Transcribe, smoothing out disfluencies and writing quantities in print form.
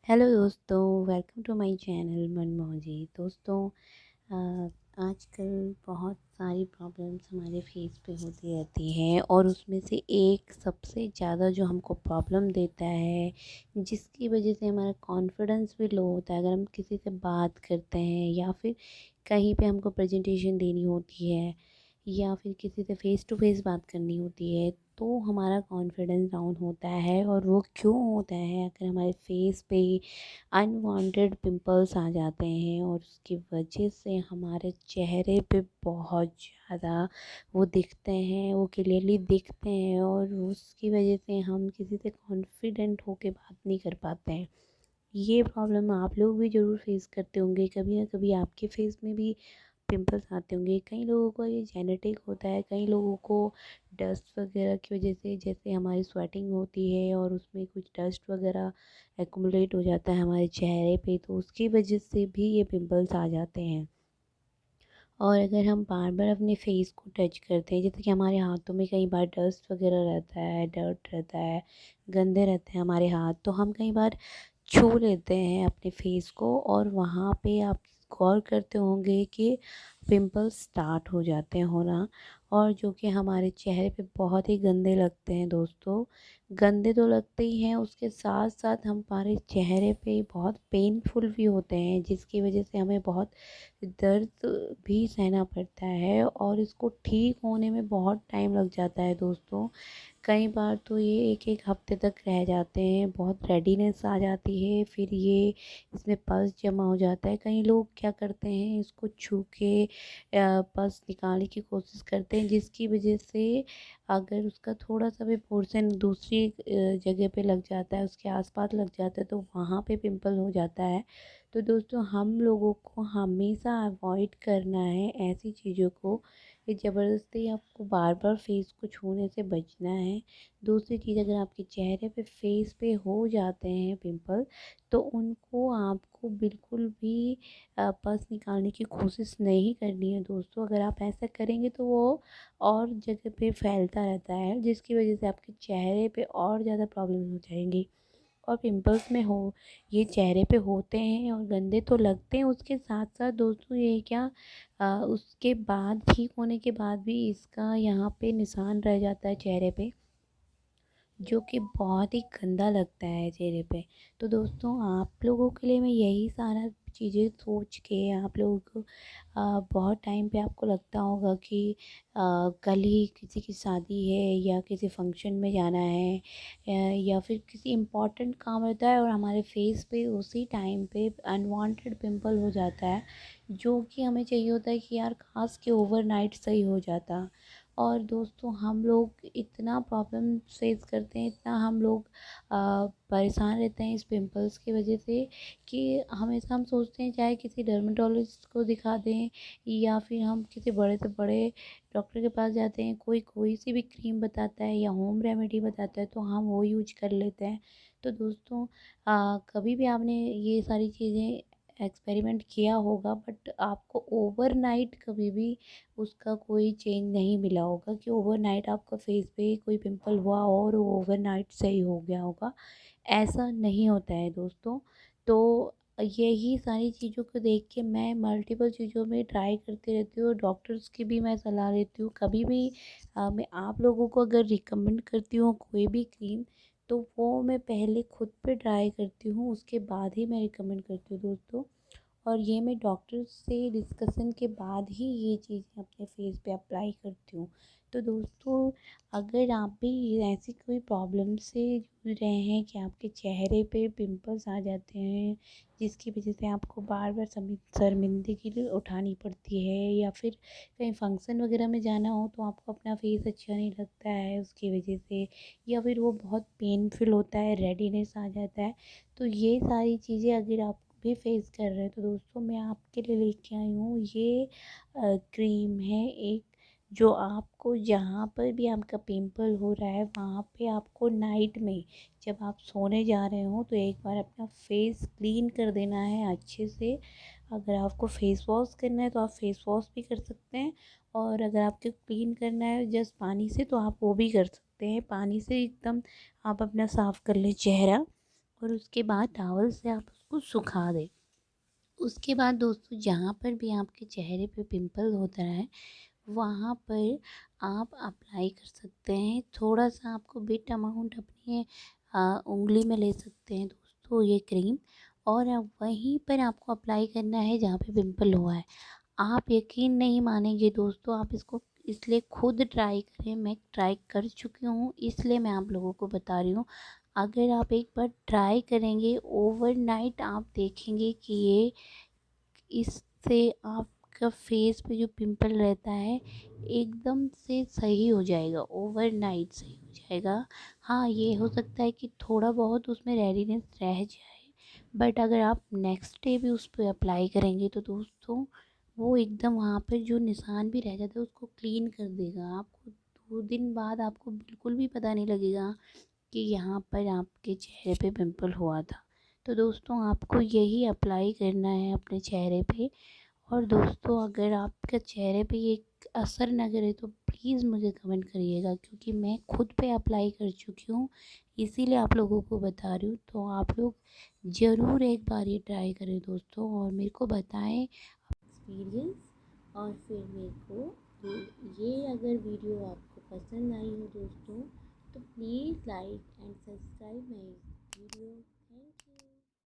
Hello दोस्तों, welcome to my channel मनमौजी। दोस्तों, अ, आजकल बहुत सारी प्रॉब्लम्स हमारे फेस पे होती रहती हैं और उसमें से एक सबसे ज़्यादा जो हमको प्रॉब्लम देता है, जिसकी वजह से हमारा कॉन्फिडेंस भी लो होता है अगर हम किसी से बात करते हैं या फिर कहीं पे हमको प्रेजेंटेशन देनी होती है या फिर किसी से फ़ेस टू फ़ेस बात करनी होती है, तो हमारा कॉन्फिडेंस डाउन होता है। और वो क्यों होता है? अगर हमारे फेस पे अनवांटेड पिंपल्स आ जाते हैं और उसकी वजह से हमारे चेहरे पे बहुत ज़्यादा वो दिखते हैं, वो क्लियरली दिखते हैं और उसकी वजह से हम किसी से कॉन्फिडेंट होके बात नहीं कर पाते हैं। ये प्रॉब्लम आप लोग भी ज़रूर फेस करते होंगे, कभी ना कभी आपके फेस में भी पिंपल्स आते होंगे। कई लोगों को ये जेनेटिक होता है, कई लोगों को डस्ट वगैरह की वजह से, जैसे हमारी स्वेटिंग होती है और उसमें कुछ डस्ट वगैरह एक्युमुलेट हो जाता है हमारे चेहरे पे, तो उसकी वजह से भी ये पिंपल्स आ जाते हैं। और अगर हम बार बार अपने फेस को टच करते हैं, जैसे कि हमारे हाथों में कई बार डस्ट वगैरह रहता है, डर्ट रहता है, गंदे रहते हैं हमारे हाथ, तो हम कई बार छू लेते हैं अपने फेस को और वहाँ पे आप गौर करते होंगे कि पिंपल्स स्टार्ट हो जाते हैं होना। और जो कि हमारे चेहरे पे बहुत ही गंदे लगते हैं दोस्तों। गंदे तो लगते ही हैं, उसके साथ साथ हमारे चेहरे पे बहुत पेनफुल भी होते हैं, जिसकी वजह से हमें बहुत दर्द भी सहना पड़ता है और इसको ठीक होने में बहुत टाइम लग जाता है दोस्तों। कई बार तो ये एक एक हफ्ते तक रह जाते हैं, बहुत रेडीनेस आ जाती है, फिर ये इसमें पस जमा हो जाता है। कई लोग क्या करते हैं, इसको छू के पस निकालने की कोशिश करते हैं, जिसकी वजह से अगर उसका थोड़ा सा भी पोर्शन दूसरी जगह पे लग जाता है, उसके आसपास लग जाता है, तो वहाँ पे पिंपल हो जाता है। तो दोस्तों, हम लोगों को हमेशा अवॉइड करना है ऐसी चीज़ों को। ये ज़बरदस्ती आपको बार बार फेस को छूने से बचना है। दूसरी चीज़, अगर आपके चेहरे पे फेस पे हो जाते हैं पिंपल, तो उनको आपको बिल्कुल भी पस निकालने की कोशिश नहीं करनी है दोस्तों। अगर आप ऐसा करेंगे तो वो और जगह पे फैलता रहता है, जिसकी वजह से आपके चेहरे पे और ज़्यादा प्रॉब्लम हो जाएंगी। और पिंपल्स में हो, ये चेहरे पे होते हैं और गंदे तो लगते हैं, उसके साथ साथ दोस्तों ये क्या, उसके बाद ठीक होने के बाद भी इसका यहाँ पे निशान रह जाता है चेहरे पे, जो कि बहुत ही गंदा लगता है चेहरे पे। तो दोस्तों, आप लोगों के लिए मैं यही सारा चीज़ें सोच के, आप लोगों को बहुत टाइम पे आपको लगता होगा कि कल ही किसी की शादी है या किसी फंक्शन में जाना है, या फिर किसी इम्पोर्टेंट काम रहता है और हमारे फेस पे उसी टाइम पे अनवांटेड पिंपल हो जाता है, जो कि हमें चाहिए होता है कि यार काश कि ओवरनाइट सही हो जाता। और दोस्तों, हम लोग इतना प्रॉब्लम फेस करते हैं, इतना हम लोग परेशान रहते हैं इस पिंपल्स की वजह से, कि हमेशा हम सोचते हैं चाहे किसी डर्मेटोलॉजिस्ट को दिखा दें या फिर हम किसी बड़े से बड़े डॉक्टर के पास जाते हैं, कोई कोई सी भी क्रीम बताता है या होम रेमेडी बताता है तो हम वो यूज कर लेते हैं। तो दोस्तों, कभी भी आपने ये सारी चीज़ें एक्सपेरिमेंट किया होगा, बट आपको ओवरनाइट कभी भी उसका कोई चेंज नहीं मिला होगा कि ओवरनाइट आपका फेस पे कोई पिंपल हुआ और वो ओवरनाइट सही हो गया होगा। ऐसा नहीं होता है दोस्तों। तो यही सारी चीज़ों को देख के मैं मल्टीपल चीज़ों में ट्राई करती रहती हूँ और डॉक्टर्स की भी मैं सलाह लेती हूँ। कभी भी मैं आप लोगों को अगर रिकमेंड करती हूँ कोई भी क्रीम, तो वो मैं पहले खुद पे ट्राई करती हूँ, उसके बाद ही मैं रिकमेंड करती हूँ दोस्तों। और ये मैं डॉक्टर से डिस्कशन के बाद ही ये चीज़ें अपने फेस पे अप्लाई करती हूँ। तो दोस्तों, अगर आप भी ऐसी कोई प्रॉब्लम से जूझ रहे हैं कि आपके चेहरे पे पिंपल्स आ जाते हैं, जिसकी वजह से आपको बार बार शर्मिंदगी उठानी पड़ती है, या फिर कहीं फंक्शन वगैरह में जाना हो तो आपको अपना फेस अच्छा नहीं लगता है उसकी वजह से, या फिर वो बहुत पेनफुल होता है, रेडीनेस आ जाता है, तो ये सारी चीज़ें अगर आप भी फेस कर रहे हैं तो दोस्तों, मैं आपके लिए लेके आई हूँ ये क्रीम है एक, जो आपको जहाँ पर भी आपका पिंपल हो रहा है वहाँ पे आपको नाइट में जब आप सोने जा रहे हो तो एक बार अपना फेस क्लीन कर देना है अच्छे से। अगर आपको फेस वॉश करना है तो आप फेस वॉश भी कर सकते हैं, और अगर आपको क्लीन करना है जस्ट पानी से तो आप वो भी कर सकते हैं। पानी से एकदम आप अपना साफ़ कर लें चेहरा, और उसके बाद टॉवल से आप उसको सुखा दें। उसके बाद दोस्तों जहाँ पर भी आपके चेहरे पे पिंपल होता है वहाँ पर आप अप्लाई कर सकते हैं। थोड़ा-सा आपको बिट अमाउंट अपनी उँगली में ले सकते हैं दोस्तों ये क्रीम, और वहीं पर आपको अप्लाई करना है जहाँ पे पिंपल हुआ है। आप यकीन नहीं मानेंगे दोस्तों, आप इसको इसलिए खुद ट्राई करें। मैं ट्राई कर चुकी हूँ इसलिए मैं आप लोगों को बता रही हूँ। अगर आप एक बार ट्राई करेंगे ओवरनाइट आप देखेंगे कि ये इससे आपका फेस पे जो पिंपल रहता है एकदम से सही हो जाएगा, ओवरनाइट सही हो जाएगा। हाँ, ये हो सकता है कि थोड़ा बहुत उसमें रेडीनेस रह जाए, बट अगर आप नेक्स्ट डे भी उस पे अप्लाई करेंगे तो दोस्तों वो एकदम वहाँ पे जो निशान भी रह जाता है उसको क्लीन कर देगा। आपको 2 दिन बाद आपको बिल्कुल भी पता नहीं लगेगा कि यहाँ पर आपके चेहरे पे पिंपल हुआ था। तो दोस्तों आपको यही अप्लाई करना है अपने चेहरे पे। और दोस्तों अगर आपके चेहरे पे ये असर ना करे तो प्लीज़ मुझे कमेंट करिएगा, क्योंकि मैं खुद पे अप्लाई कर चुकी हूँ इसीलिए आप लोगों को बता रही हूँ। तो आप लोग ज़रूर एक बार ये ट्राई करें दोस्तों और मेरे को बताएं एक्सपीरियंस। और फिर मेरे को ये अगर वीडियो आपको पसंद आई हो दोस्तों तो please like and subscribe my video.